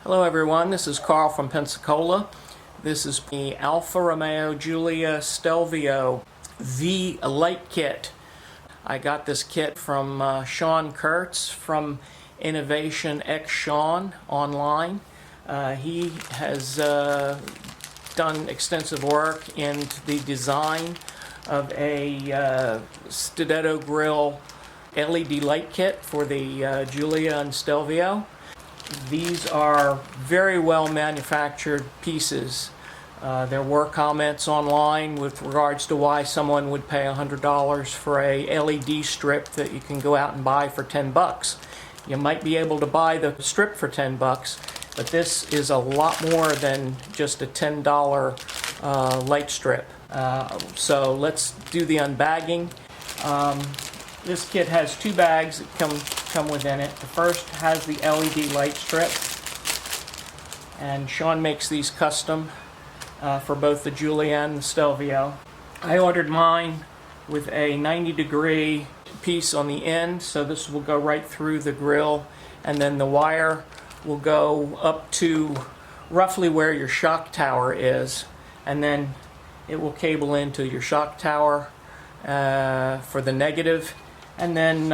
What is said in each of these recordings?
Hello everyone, this is Carl from Pensacola. This is the Alfa Romeo Giulia Stelvio V-light-kit. I got this kit from Sean Kurtz from InnovationXsean online. He has done extensive work in the design of a Stiletto grill LED light kit for the Giulia and Stelvio. These are very well manufactured pieces. There were comments online with regards to why someone would pay $100 for a LED strip that you can go out and buy for 10 bucks. You might be able to buy the strip for 10 bucks, but this is a lot more than just a $10 light strip. So let's do the unbagging. This kit has two bags that come within it. The first has the LED light strip, and Sean makes these custom for both the Giulia and the Stelvio. I ordered mine with a 90-degree piece on the end, so this will go right through the grill, and then the wire will go up to roughly where your shock tower is, and then it will cable into your shock tower for the negative. And then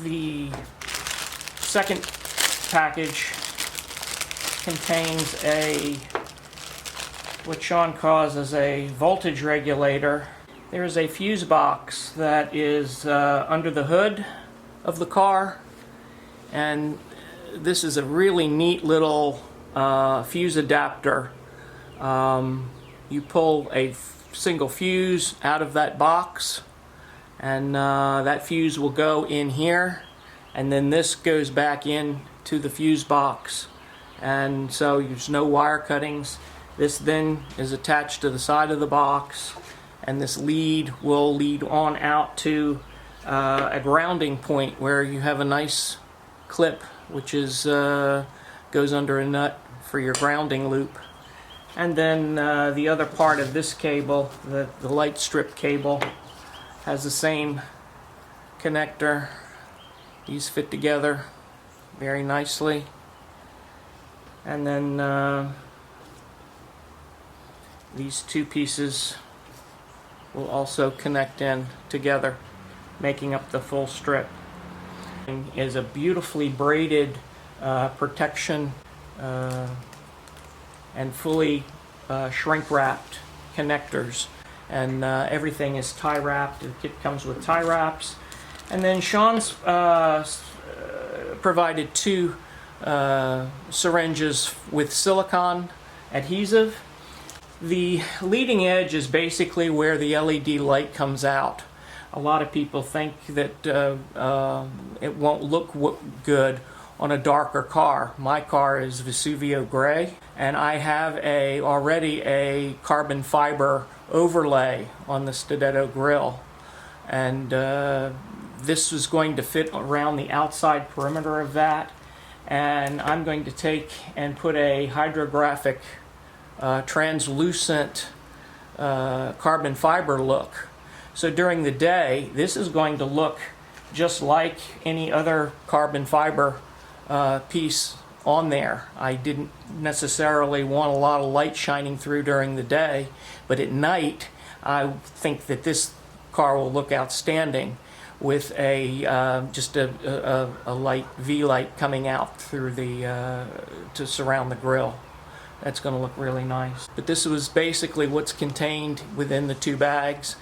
the second package contains what Sean calls as a voltage regulator. There is a fuse box that is under the hood of the car, and this is a really neat little fuse adapter. You pull a single fuse out of that box, and that fuse will go in here, and then this goes back in to the fuse box, and so there's no wire cuttings. This then is attached to the side of the box, and this lead will lead on out to a grounding point where you have a nice clip which is goes under a nut for your grounding loop. And then the other part of this cable, the light strip cable, has the same connector. These fit together very nicely, and then these two pieces will also connect in together, making up the full strip. And is a beautifully braided protection and fully shrink wrapped connectors. And everything is tie wrapped. The kit comes with tie wraps. And then Sean's provided two syringes with silicone adhesive. The leading edge is basically where the LED light comes out. A lot of people think that it won't look good on a darker car. My car is Vesuvio gray, and I have already a carbon fiber overlay on the Stiletto grill, and this is going to fit around the outside perimeter of that, and I'm going to take and put a hydrographic translucent carbon fiber look. So during the day this is going to look just like any other carbon fiber piece on there. I didn't necessarily want a lot of light shining through during the day, but at night I think that this car will look outstanding with just a light V-light coming out through to surround the grill. That's going to look really nice. But this was basically what's contained within the two bags.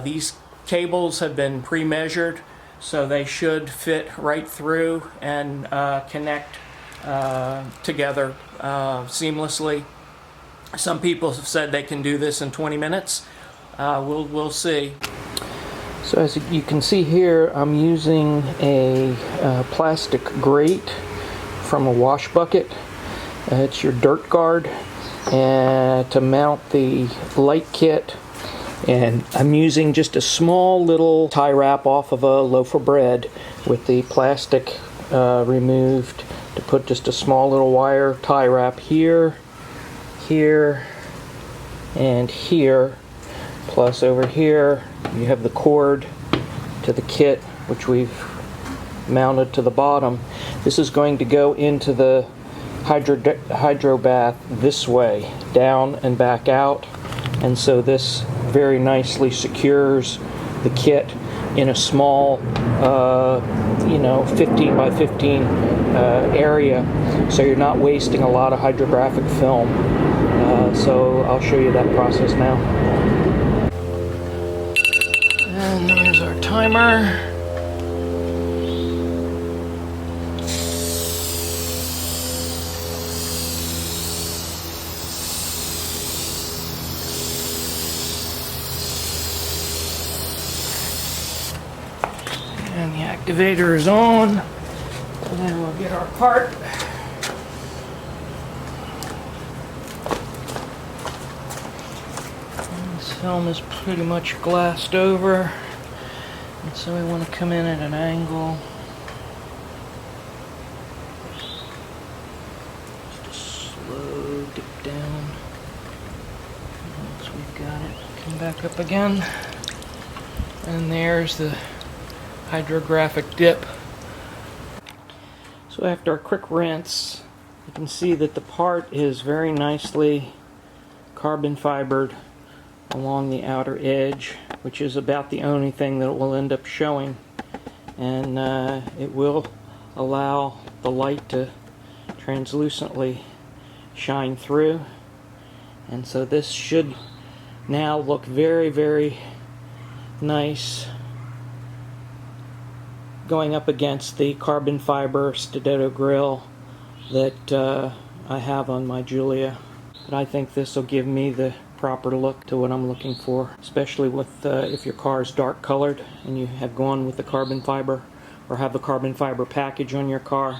These cables have been pre-measured, so they should fit right through and connect together seamlessly. Some people have said they can do this in 20 minutes. We'll see. So as you can see here, I'm using a plastic grate from a wash bucket. It's your dirt guard to mount the light kit, and I'm using just a small little tie wrap off of a loaf of bread with the plastic removed to put just a small little wire tie wrap here, here, and here. Plus over here you have the cord to the kit, which we've mounted to the bottom. This is going to go into the hydro bath this way, down and back out, and so this very nicely secures the kit in a small 15 by 15 area, so you're not wasting a lot of hydrographic film. So I'll show you that process now. And there's our timer. And the activator is on. And then we'll get our part. And this film is pretty much glassed over. And so we want to come in at an angle. Just a slow dip down. Once we've got it, come back up again. And there's the hydrographic dip. So after a quick rinse, you can see that the part is very nicely carbon fibered along the outer edge, which is about the only thing that it will end up showing, and it will allow the light to translucently shine through. And so this should now look very, very nice going up against the carbon fiber Stiletto grill that I have on my Giulia. But I think this will give me the proper look to what I'm looking for, especially with if your car is dark colored and you have gone with the carbon fiber or have a carbon fiber package on your car.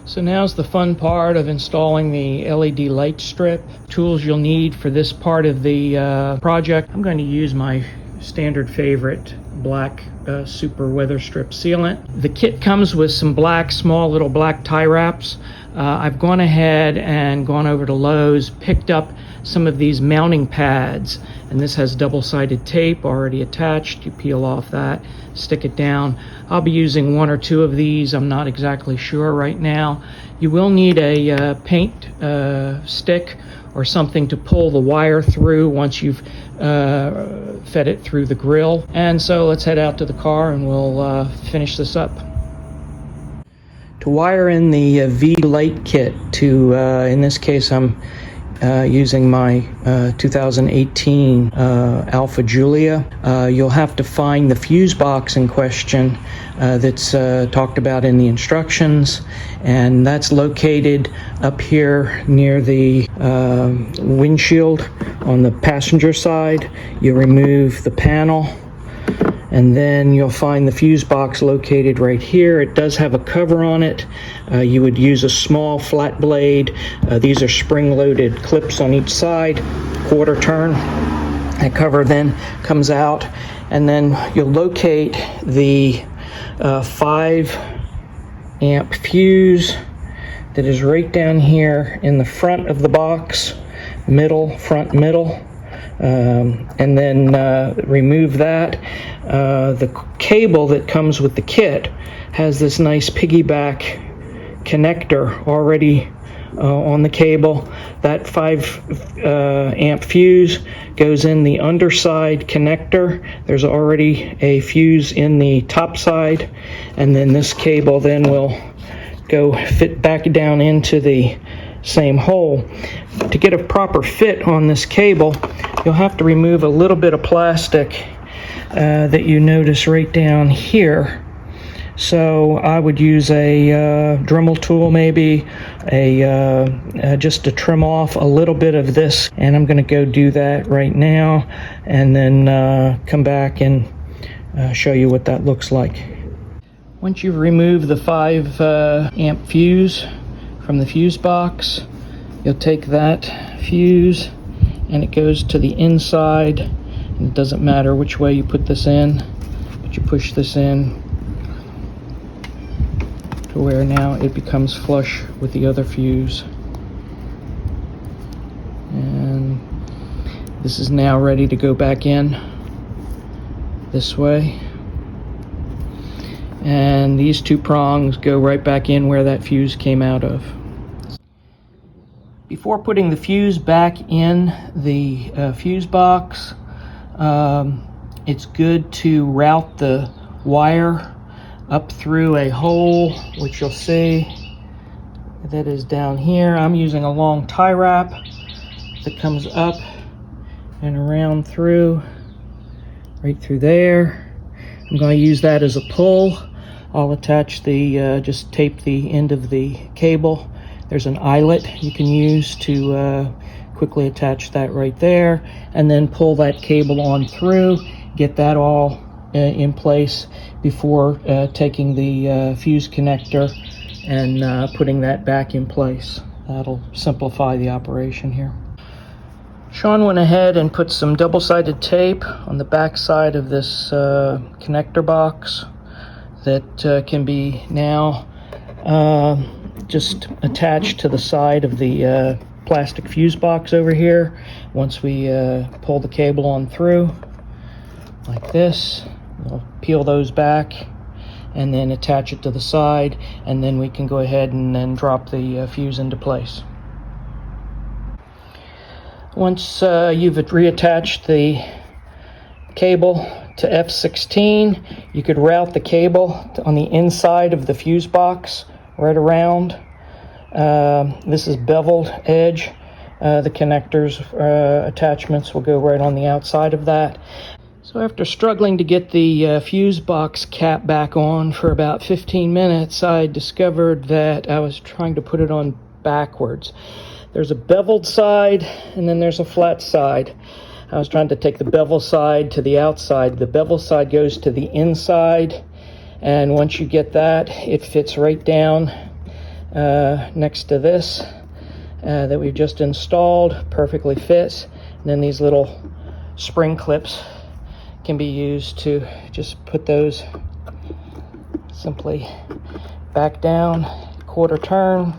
So now's the fun part of installing the LED light strip. Tools you'll need for this part of the project. I'm going to use my standard favorite black super weather strip sealant. The kit comes with some black, small little black tie wraps. I've gone ahead and gone over to Lowe's, picked up some of these mounting pads, and this has double-sided tape already attached. You peel off that, stick it down. I'll be using one or two of these. I'm not exactly sure right now. You will need a paint stick or something to pull the wire through once you've fed it through the grill. And so let's head out to the car and we'll finish this up. To wire in the V-light-kit to, in this case I'm using my 2018 Alfa Giulia. You'll have to find the fuse box in question that's talked about in the instructions, and that's located up here near the windshield on the passenger side. You remove the panel, and then you'll find the fuse box located right here. It does have a cover on it. You would use a small flat blade. These are spring-loaded clips on each side, quarter turn. That cover then comes out, and then you'll locate the 5 amp fuse that is right down here in the front of the box, front middle. And then remove that. The cable that comes with the kit has this nice piggyback connector already on the cable. That 5 amp fuse goes in the underside connector. There's already a fuse in the top side, and then this cable then will go fit back down into the same hole. To get a proper fit on this cable, you'll have to remove a little bit of plastic that you notice right down here. So I would use a Dremel tool, maybe just to trim off a little bit of this, and I'm going to go do that right now, and then come back and show you what that looks like. Once you've removed the 5 amp fuse from the fuse box, you'll take that fuse and it goes to the inside. And it doesn't matter which way you put this in, but you push this in to where now it becomes flush with the other fuse. And this is now ready to go back in this way. And these two prongs go right back in where that fuse came out of. Before putting the fuse back in the fuse box, it's good to route the wire up through a hole, which you'll see that is down here. I'm using a long tie wrap that comes up and around through, right through there. I'm going to use that as a pull. I'll attach the, just tape the end of the cable. There's an eyelet you can use to quickly attach that right there, and then pull that cable on through, get that all in place before taking the fuse connector and putting that back in place. That'll simplify the operation here. Sean went ahead and put some double-sided tape on the back side of this connector box that can be now just attached to the side of the plastic fuse box over here. Once we pull the cable on through like this, we'll peel those back and then attach it to the side, and then we can go ahead and then drop the fuse into place. Once you've reattached the cable to F16, you could route the cable on the inside of the fuse box right around. This is beveled edge. The connectors attachments will go right on the outside of that. So after struggling to get the fuse box cap back on for about 15 minutes, I discovered that I was trying to put it on backwards. There's a beveled side and then there's a flat side. I was trying to take the bevel side to the outside. The bevel side goes to the inside, and once you get that, it fits right down next to this that we've just installed. Perfectly fits. And then these little spring clips can be used to just put those simply back down, quarter turn,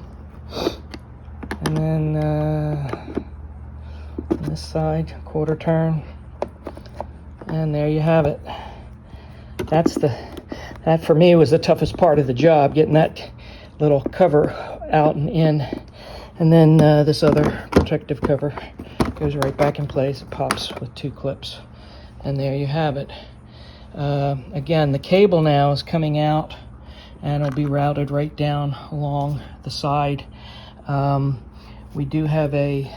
and then on this side, quarter turn, and there you have it. That for me was the toughest part of the job, getting that little cover out and in, and then this other protective cover goes right back in place. It pops with two clips, and there you have it. Again, the cable now is coming out and it'll be routed right down along the side. We do have a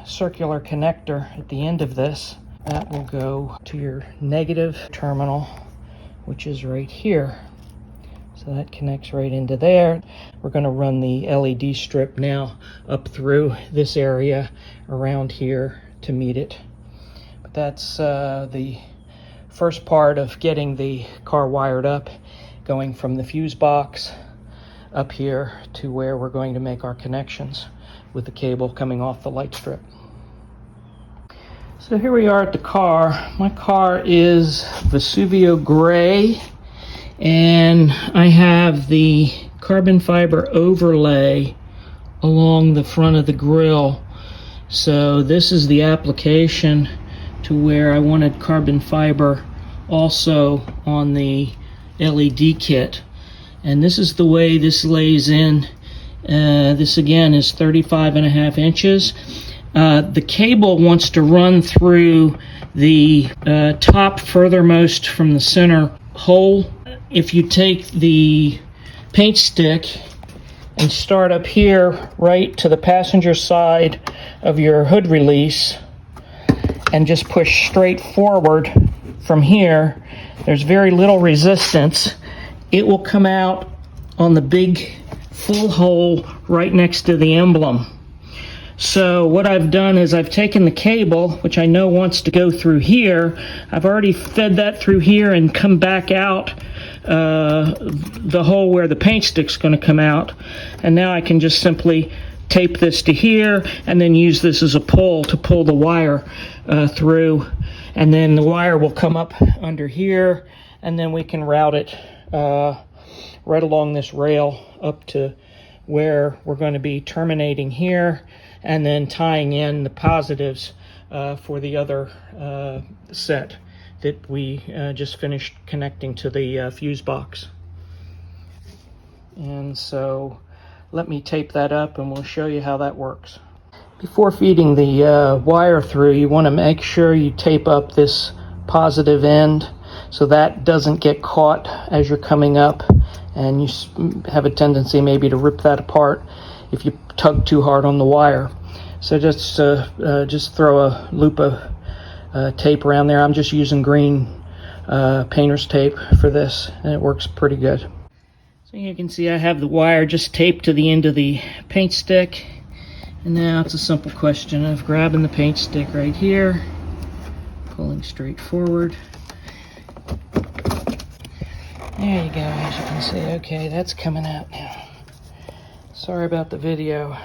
circular connector at the end of this that will go to your negative terminal, which is right here. So that connects right into there. We're going to run the LED strip now up through this area around here to meet it. But that's the first part of getting the car wired up, going from the fuse box up here to where we're going to make our connections with the cable coming off the light strip. So here we are at the car. My car is Vesuvio gray, and I have the carbon fiber overlay along the front of the grille. So this is the application to where I wanted carbon fiber also on the LED kit. And this is the way this lays in. This again is 35.5 inches. The cable wants to run through the top furthermost from the center hole. If you take the paint stick and start up here right to the passenger side of your hood release and just push straight forward from here, there's very little resistance. It will come out on the big full hole right next to the emblem. So what I've done is I've taken the cable, which I know wants to go through here. I've already fed that through here and come back out the hole where the paint stick's going to come out. And now I can just simply tape this to here and then use this as a pull to pull the wire through. And then the wire will come up under here, and then we can route it right along this rail up to where we're going to be terminating here, and then tying in the positives for the other set that we just finished connecting to the fuse box. And so let me tape that up and we'll show you how that works. Before feeding the wire through, you want to make sure you tape up this positive end so that doesn't get caught as you're coming up, and you have a tendency maybe to rip that apart if you tug too hard on the wire. So just throw a loop of tape around there. I'm just using green painter's tape for this, and it works pretty good. So you can see I have the wire just taped to the end of the paint stick. And now it's a simple question of grabbing the paint stick right here, pulling straight forward. There you go, as you can see. Okay, that's coming out now. Sorry about the video.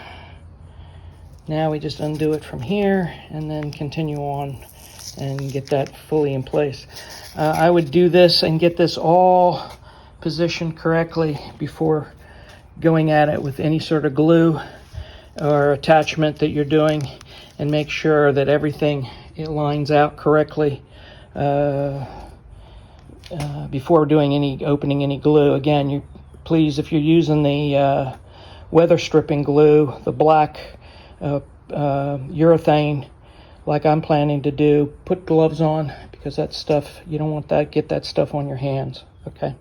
Now we just undo it from here and then continue on and get that fully in place. I would do this and get this all positioned correctly before going at it with any sort of glue or attachment that you're doing, and make sure that everything it lines out correctly before doing opening any glue. Again, please, if you're using the weather stripping glue, the black urethane like I'm planning to do, put gloves on, because that stuff, you don't want that, get that stuff on your hands. Okay.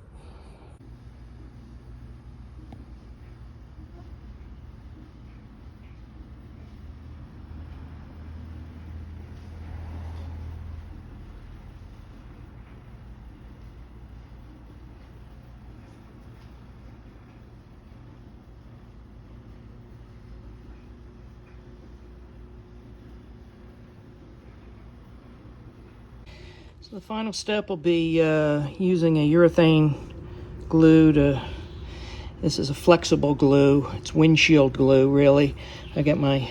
So the final step will be using a urethane glue this is a flexible glue. It's windshield glue, really. I got my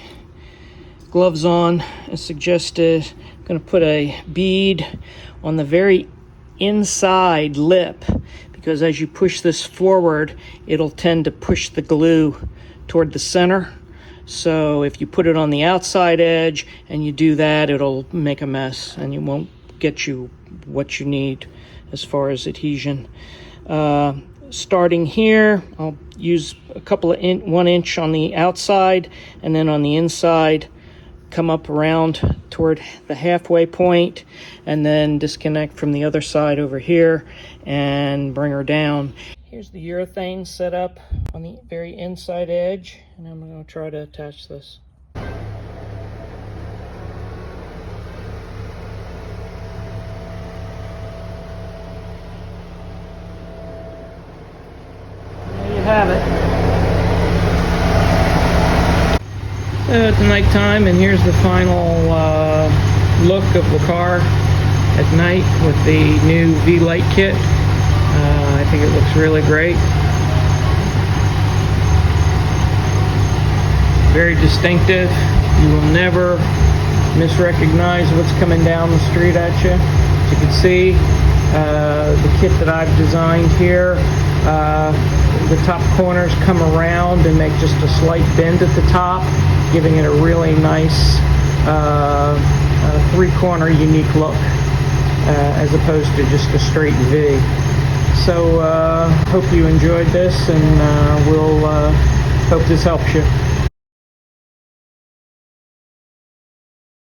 gloves on as suggested. I'm going to put a bead on the very inside lip, because as you push this forward, it'll tend to push the glue toward the center. So if you put it on the outside edge and you do that, it'll make a mess and you won't get you what you need as far as adhesion. Starting here, I'll use a couple of 1 inch on the outside, and then on the inside come up around toward the halfway point, and then disconnect from the other side over here and bring her down. Here's the urethane set up on the very inside edge, and I'm going to try to attach this. Have it. So it's nighttime, and here's the final look of the car at night with the new V-light kit. I think it looks really great. Very distinctive. You will never misrecognize what's coming down the street at you. As you can see, the kit that I've designed here, the top corners come around and make just a slight bend at the top, giving it a really nice three-corner unique look, as opposed to just a straight V. So hope you enjoyed this, and we'll hope this helps you.